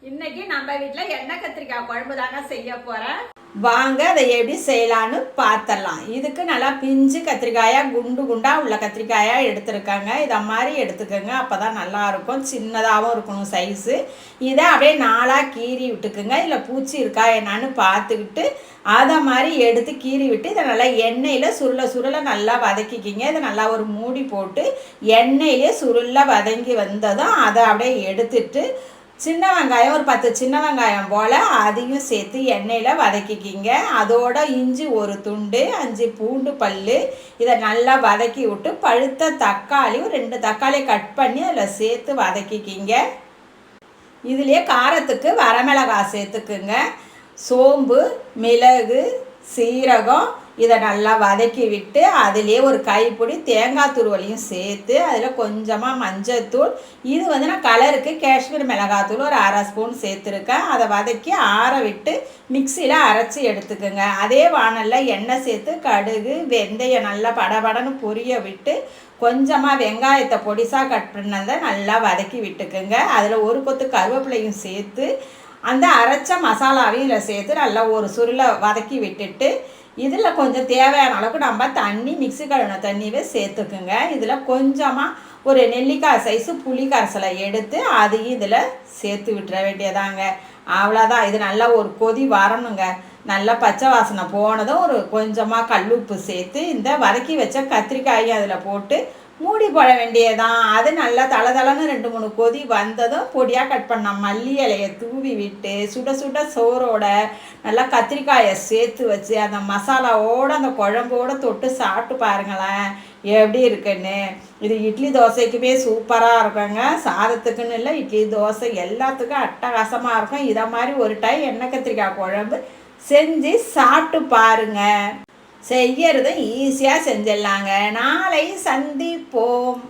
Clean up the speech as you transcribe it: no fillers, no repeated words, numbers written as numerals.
இன்னைக்கு நம்ம வீட்ல எண்ணெய் கத்திரிக்காய் குழம்பு தாங்க செய்ய போறேன். வாங்க அதை எப்படி செய்யலான்னு பார்த்தரலாம். இதுக்கு நல்லா பிஞ்சு கத்திரிக்காயா குண்டு குண்டா உள்ள கத்திரிக்காயா எடுத்துருக்காங்க. இதை மாதிரி எடுத்துக்கோங்க, அப்பதான் நல்லா இருக்கும். சின்னதாகவும் இருக்கணும் சைஸு. இதை அப்படியே நாளாக கீறி விட்டுக்குங்க. இதில் பூச்சி இருக்கா என்னான்னு பார்த்துக்கிட்டு அதை மாதிரி எடுத்து கீறி விட்டு இதை நல்லா எண்ணெயில் சுருளை நல்லா வதக்கிக்கிங்க. இதை நல்லா ஒரு மூடி போட்டு எண்ணெயிலே சுருளை வதங்கி வந்ததும் அதை அப்படியே எடுத்துட்டு சின்ன வெங்காயம் ஒரு 10 சின்ன வெங்காயம் போல் அதையும் சேர்த்து எண்ணெயில் வதக்கிக்கிங்க. அதோட இஞ்சி ஒரு துண்டு, 5 பூண்டு பல் இதை நல்லா வதக்கி விட்டு பழுத்த தக்காளி ஒரு 2 தக்காளி கட் பண்ணி அதில் சேர்த்து வதக்கிக்கிங்க. இதுலேயே காரத்துக்கு வரமிளகாய் சேர்த்துக்குங்க. சோம்பு, மிளகு, சீரகம் இதை நல்லா வதக்கி விட்டு அதிலே ஒரு கைப்பிடி தேங்காய் துருவலையும் சேர்த்து அதில் கொஞ்சமாக மஞ்சத்தூள், இது நான் கலருக்கு காஷ்மீர் மிளகாத்தூள் ஒரு 1/2 ஸ்பூன் சேர்த்துருக்கேன். அதை வதக்கி ஆற விட்டு மிக்சியில் அரைச்சி எடுத்துக்கோங்க. அதே வானலில் எண்ணெய் சேர்த்து கடுகு வெந்தயம் நல்லா படபடன்னு பொரிய விட்டு கொஞ்சமாக வெங்காயத்தை பொடிசாக கட் பண்ணதை நல்லா வதக்கி விட்டுக்குங்க. அதில் ஒரு கொத்து கருவேப்பிலையும் சேர்த்து அந்த அரைச்ச மசாலாவையும் இதில் சேர்த்து நல்லா ஒரு சுருளை வதக்கி விட்டுட்டு இதில் கொஞ்சம் தேவையான அளவுக்கு நம்ம தண்ணி மிக்ஸி கழுவின தண்ணியவே சேர்த்துக்குங்க. இதில் கொஞ்சமாக ஒரு நெல்லிக்காய் சைஸு புளி கரைசலை எடுத்து அதையும் இதில் சேர்த்து விட்டுற வேண்டியதாங்க. அவ்வளோதான். இது நல்லா ஒரு கொதி வரணுங்க. நல்லா பச்சை வாசனை போனதும் ஒரு கொஞ்சமாக கல்லுப்பு சேர்த்து இந்த வதக்கி வச்ச கத்திரிக்காயும் அதில் போட்டு மூடி போட வேண்டியதான். அது நல்லா தளதளன்னு 2-3 கொதி வந்ததும் பொடியாக கட் பண்ண மல்லி இலையை தூவி விட்டு சுட சுட சோறோட நல்லா கத்திரிக்காயை சேர்த்து வச்சு அந்த மசாலாவோடு அந்த குழம்போடு தொட்டு சாப்பிட்டு பாருங்களேன் எப்படி இருக்குன்னு. இது இட்லி தோசைக்குமே சூப்பராக இருக்குங்க. சாதத்துக்குன்னு இல்லை, இட்லி தோசை எல்லாத்துக்கும் அட்டகாசமாக இருக்கும். இதை மாதிரி ஒரு டைம் எண்ணெய் கத்திரிக்காய் குழம்பு செஞ்சு சாப்பிட்டு பாருங்கள். செய்யறதும் ஈஸியாக செஞ்சிடலாங்க. நாளை சந்திப்போம்.